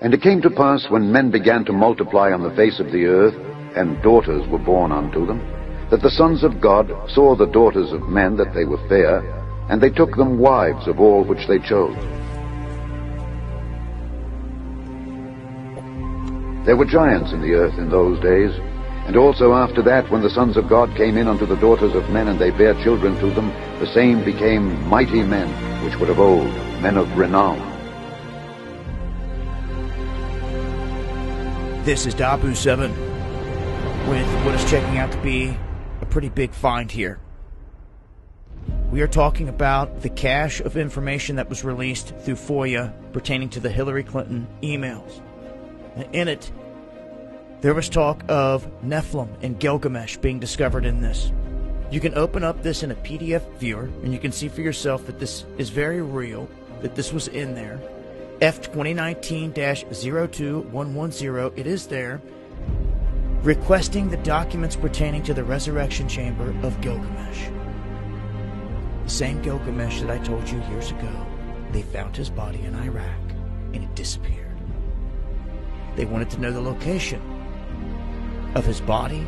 And it came to pass, when men began to multiply on the face of the earth, and daughters were born unto them, that the sons of God saw the daughters of men that they were fair, and they took them wives of all which they chose. There were giants in the earth in those days, and also after that, when the sons of God came in unto the daughters of men, and they bare children to them, the same became mighty men, which were of old, men of renown. This is Dabu7 with what is checking out to be a pretty big find here. We are talking about the cache of information that was released through FOIA pertaining to the Hillary Clinton emails. In it, there was talk of Nephilim and Gilgamesh being discovered in this. You can open up this in a PDF viewer, and you can see for yourself that this is very real, that this was in there. F2019-02110, it is there, requesting the documents pertaining to the resurrection chamber of Gilgamesh. The same Gilgamesh that I told you years ago. They found his body in Iraq, and it disappeared. They wanted to know the location of his body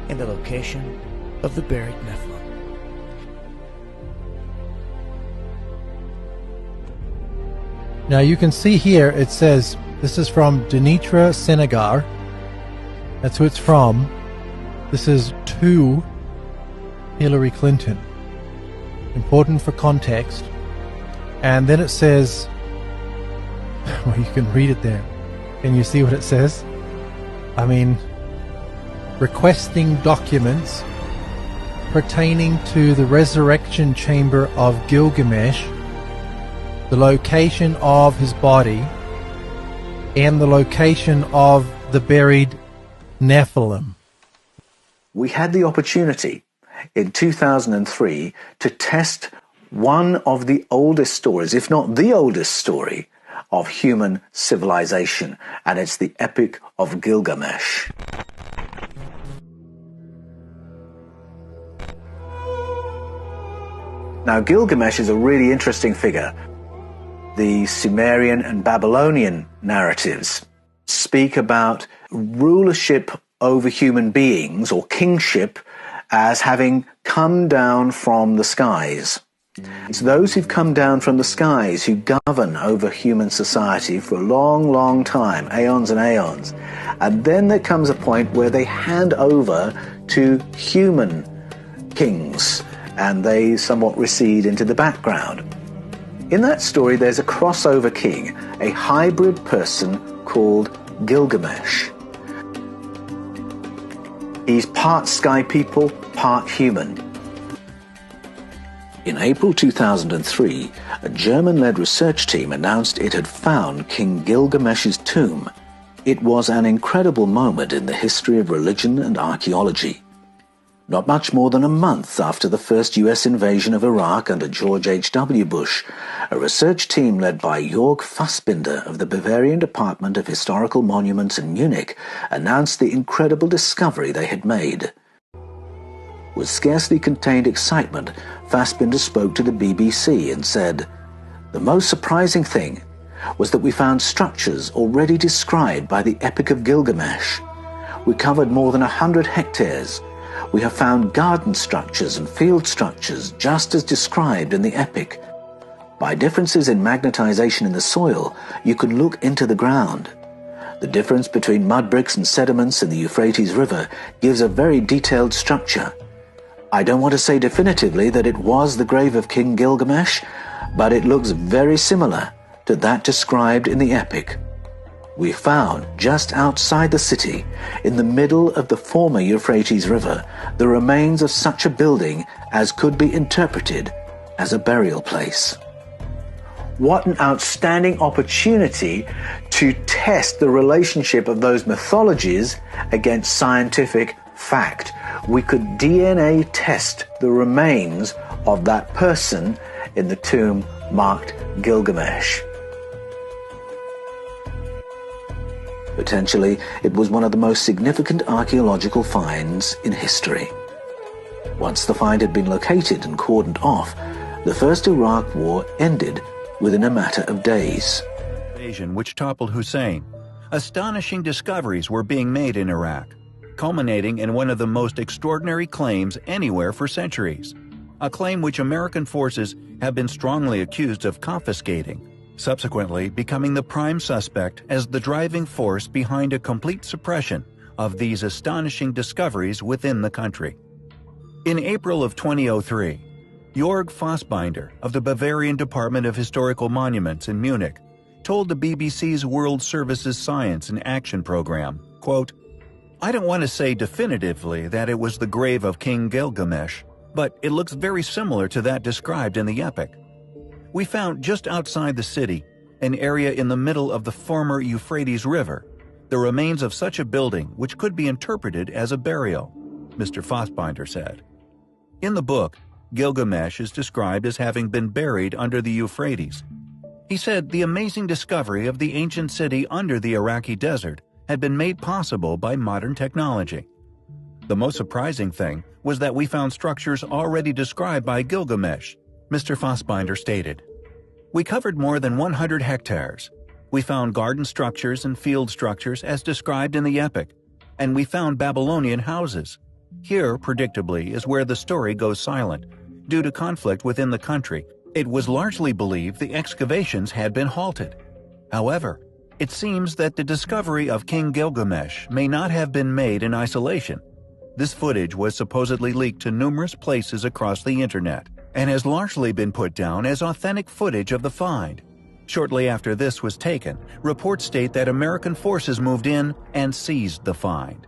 and the location of the buried Nephilim. Now you can see here it says this is from Denitra Senegar. That's who it's from. This is to Hillary Clinton. Important for context. And then it says, well, you can read it there. Can you see what it says? I mean, requesting documents pertaining to the resurrection chamber of Gilgamesh, the location of his body, and the location of the buried Nephilim. We had the opportunity in 2003 to test one of the oldest stories, if not the oldest story, of human civilization, and it's the Epic of Gilgamesh. Now, Gilgamesh is a really interesting figure. The Sumerian and Babylonian narratives speak about rulership over human beings, or kingship, as having come down from the skies. It's those who've come down from the skies who govern over human society for a long, long time, aeons and aeons. And then there comes a point where they hand over to human kings, and they somewhat recede into the background. In that story, there's a crossover king, a hybrid person called Gilgamesh. He's part sky people, part human. In April 2003, a German-led research team announced it had found King Gilgamesh's tomb. It was an incredible moment in the history of religion and archaeology. Not much more than a month after the first US invasion of Iraq under George H.W. Bush, a research team led by Jörg Fassbinder of the Bavarian Department of Historical Monuments in Munich announced the incredible discovery they had made. With scarcely contained excitement, Fassbinder spoke to the BBC and said, "The most surprising thing was that we found structures already described by the Epic of Gilgamesh. We covered more than 100 hectares. We have found garden structures and field structures just as described in the Epic. By differences in magnetization in the soil, you could look into the ground. The difference between mud bricks and sediments in the Euphrates River gives a very detailed structure. I don't want to say definitively that it was the grave of King Gilgamesh, but it looks very similar to that described in the Epic. We found, just outside the city, in the middle of the former Euphrates River, the remains of such a building as could be interpreted as a burial place." What an outstanding opportunity to test the relationship of those mythologies against scientific fact. We could DNA test the remains of that person in the tomb marked Gilgamesh. Potentially, it was one of the most significant archaeological finds in history. Once the find had been located and cordoned off, the First Iraq War ended within a matter of days. Invasion which toppled Hussein, Astonishing discoveries were being made in Iraq, culminating in one of the most extraordinary claims anywhere for centuries, a claim which American forces have been strongly accused of confiscating, subsequently becoming the prime suspect as the driving force behind a complete suppression of these astonishing discoveries within the country. In April of 2003, Jörg Fassbinder of the Bavarian Department of Historical Monuments in Munich told the BBC's World Services Science and Action program, quote, "I don't want to say definitively that it was the grave of King Gilgamesh, but it looks very similar to that described in the epic. We found just outside the city, an area in the middle of the former Euphrates River, the remains of such a building which could be interpreted as a burial," Mr. Fassbinder said. In the book, Gilgamesh is described as having been buried under the Euphrates. He said the amazing discovery of the ancient city under the Iraqi desert had been made possible by modern technology. The most surprising thing was that we found structures already described by Gilgamesh, Mr. Fassbinder stated. "We covered more than 100 hectares. We found garden structures and field structures as described in the epic, and we found Babylonian houses. Here, predictably, is where the story goes silent. Due to conflict within the country, it was largely believed the excavations had been halted. However, it seems that the discovery of King Gilgamesh may not have been made in isolation. This footage was supposedly leaked to numerous places across the internet and has largely been put down as authentic footage of the find. Shortly after this was taken, reports state that American forces moved in and seized the find."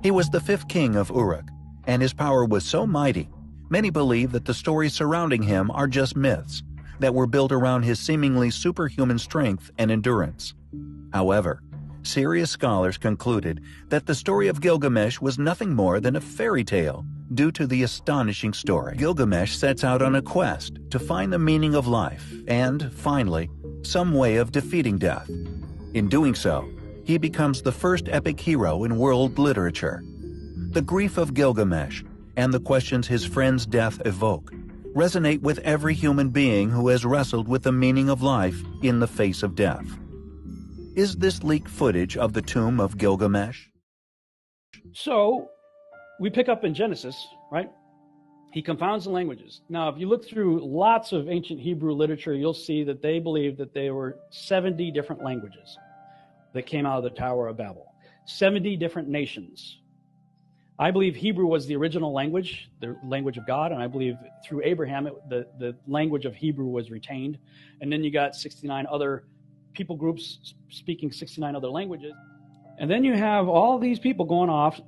He was the fifth king of Uruk, and his power was so mighty, many believe that the stories surrounding him are just myths that were built around his seemingly superhuman strength and endurance. However, serious scholars concluded that the story of Gilgamesh was nothing more than a fairy tale due to the astonishing story. Gilgamesh sets out on a quest to find the meaning of life and, finally, some way of defeating death. In doing so, he becomes the first epic hero in world literature. The grief of Gilgamesh and the questions his friend's death evoke resonate with every human being who has wrestled with the meaning of life in the face of death. Is this leaked footage of the tomb of Gilgamesh? So, we pick up in Genesis, right? He confounds the languages. Now, if you look through lots of ancient Hebrew literature, you'll see that they believe that there were 70 different languages that came out of the Tower of Babel. 70 different nations. I believe Hebrew was the original language, the language of God, and I believe through Abraham, the language of Hebrew was retained. And then you got 69 other people groups speaking 69 other languages. And then you have all these people going off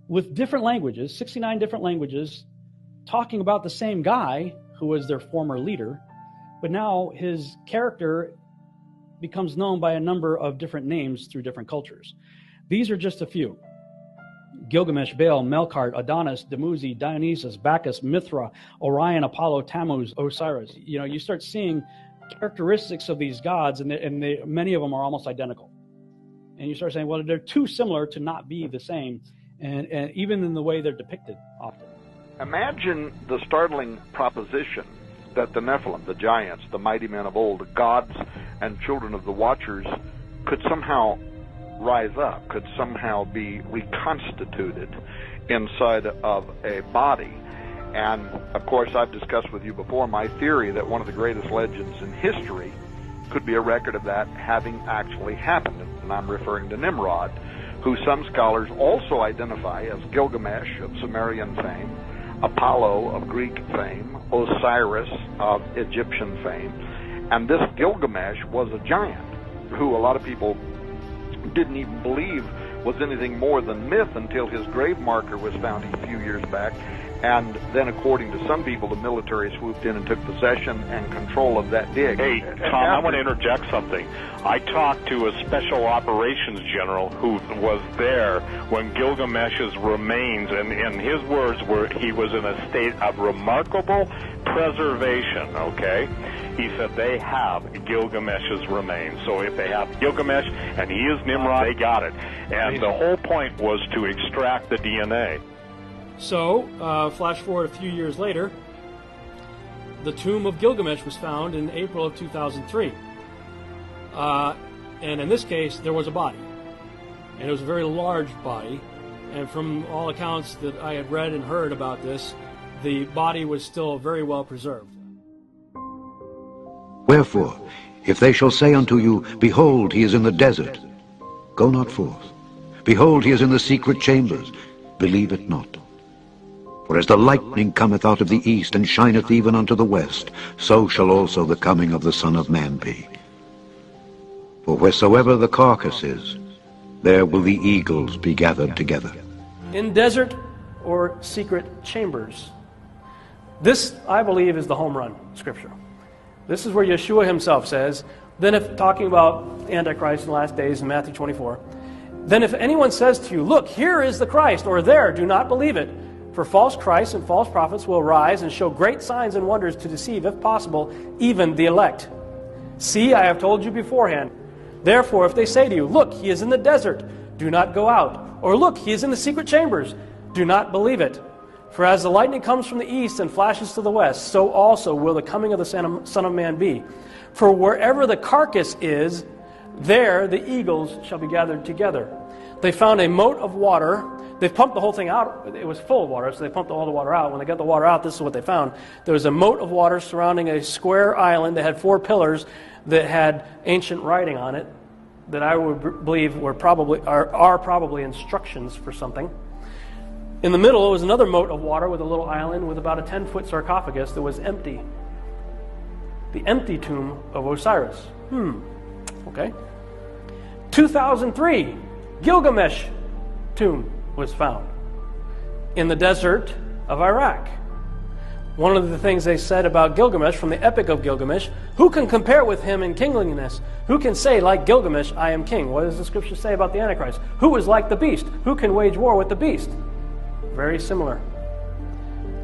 with different languages, 69 different languages, talking about the same guy who was their former leader, but now his character becomes known by a number of different names through different cultures. These are just a few. Gilgamesh, Baal, Melkart, Adonis, Dumuzi, Dionysus, Bacchus, Mithra, Orion, Apollo, Tammuz, Osiris. You know, you start seeing characteristics of these gods, and many of them are almost identical. And you start saying, well, they're too similar to not be the same, and even in the way they're depicted often. Imagine the startling proposition that the Nephilim, the giants, the mighty men of old, the gods and children of the Watchers, could somehow rise up, could somehow be reconstituted inside of a body. And, of course, I've discussed with you before my theory that one of the greatest legends in history could be a record of that having actually happened. And I'm referring to Nimrod, who some scholars also identify as Gilgamesh of Sumerian fame, Apollo of Greek fame, Osiris of Egyptian fame. And this Gilgamesh was a giant who a lot of people didn't even believe was anything more than myth until his grave marker was found a few years back. And then, according to some people, the military swooped in and took possession and control of that dig. Hey, Tom, I want to interject something. I talked to a special operations general who was there when Gilgamesh's remains, and his words were he was in a state of remarkable preservation, okay? He said they have Gilgamesh's remains. So if they have Gilgamesh and he is Nimrod, they got it. And the whole point was to extract the DNA. So, flash forward a few years later, the tomb of Gilgamesh was found in April of 2003. And in this case, there was a body. And it was a very large body. And from all accounts that I had read and heard about this, the body was still very well preserved. Wherefore, if they shall say unto you, Behold, he is in the desert, go not forth. Behold, he is in the secret chambers, believe it not. For as the lightning cometh out of the east, and shineth even unto the west, so shall also the coming of the Son of Man be. For wheresoever the carcass is, there will the eagles be gathered together. In desert or secret chambers. This, I believe, is the home run scripture. This is where Yeshua himself says, then if, talking about Antichrist in the last days in Matthew 24, then if anyone says to you, look, here is the Christ, or there, do not believe it. For false Christs and false prophets will rise and show great signs and wonders to deceive, if possible, even the elect. See, I have told you beforehand. Therefore, if they say to you, look, he is in the desert, do not go out. Or look, he is in the secret chambers, do not believe it. For as the lightning comes from the east and flashes to the west, so also will the coming of the Son of Man be. For wherever the carcass is, there the eagles shall be gathered together. They found a moat of water. They pumped the whole thing out. It was full of water, so they pumped all the water out. When they got the water out, this is what they found. There was a moat of water surrounding a square island that had 4 pillars that had ancient writing on it that I would believe are probably instructions for something. In the middle was another moat of water with a little island with about a 10-foot sarcophagus that was empty. The empty tomb of Osiris. Okay. 2003, Gilgamesh tomb was found in the desert of Iraq. One of the things they said about Gilgamesh from the Epic of Gilgamesh, who can compare with him in kingliness? Who can say, like Gilgamesh, I am king? What does the scripture say about the Antichrist? Who is like the beast? Who can wage war with the beast? Very similar.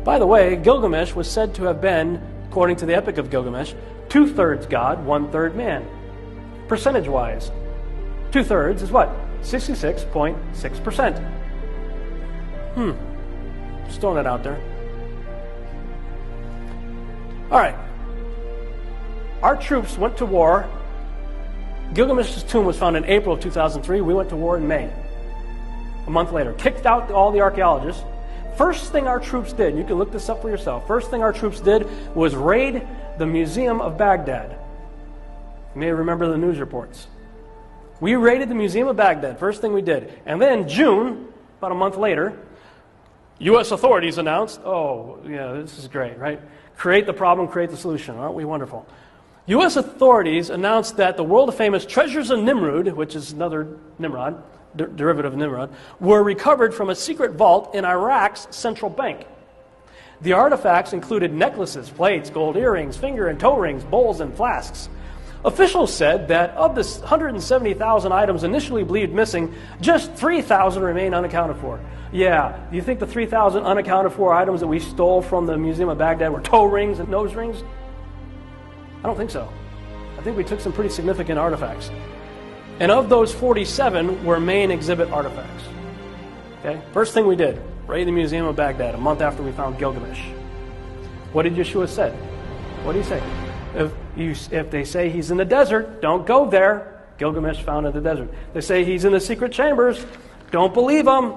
By the way, Gilgamesh was said to have been, according to the Epic of Gilgamesh, 2/3 God, 1/3 man. Percentage-wise, 2/3 is what? 66.6%. Just throwing it out there. All right. Our troops went to war. Gilgamesh's tomb was found in April of 2003. We went to war in May. A month later. Kicked out all the archaeologists. First thing our troops did, you can look this up for yourself, first thing our troops did was raid the Museum of Baghdad. You may remember the news reports. We raided the Museum of Baghdad, first thing we did. And then in June, about a month later, U.S. authorities announced, oh, yeah, this is great, right? Create the problem, create the solution. Aren't we wonderful? U.S. authorities announced that the world-famous treasures of Nimrod, which is another Nimrod, derivative of Nimrod, were recovered from a secret vault in Iraq's central bank. The artifacts included necklaces, plates, gold earrings, finger and toe rings, bowls, and flasks. Officials said that of the 170,000 items initially believed missing, just 3,000 remain unaccounted for. Yeah, do you think the 3,000 unaccounted for items that we stole from the Museum of Baghdad were toe rings and nose rings? I don't think so. I think we took some pretty significant artifacts. And of those 47 were main exhibit artifacts. Okay? First thing we did, raid the Museum of Baghdad a month after we found Gilgamesh. What did Yeshua say? What did he say? If they say he's in the desert, don't go there. Gilgamesh found in the desert. They say he's in the secret chambers, don't believe them.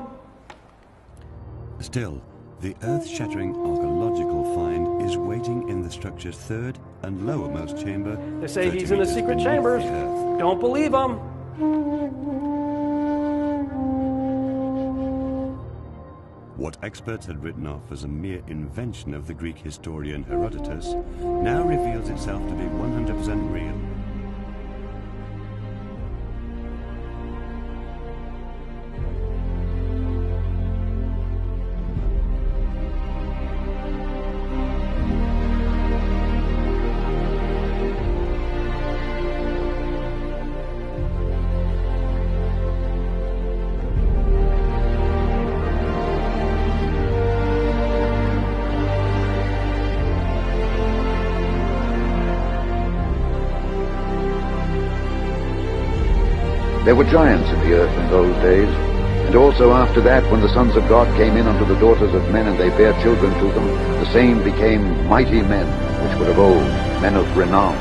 Still, the earth-shattering archaeological find is waiting in the structure's third and lowermost chamber. They say he's in the secret chambers, don't believe them. What experts had written off as a mere invention of the Greek historian Herodotus now reveals itself to be 100% real. There were giants in the earth in those days, and also after that, when the sons of God came in unto the daughters of men, and they bare children to them, the same became mighty men, which were of old, men of renown.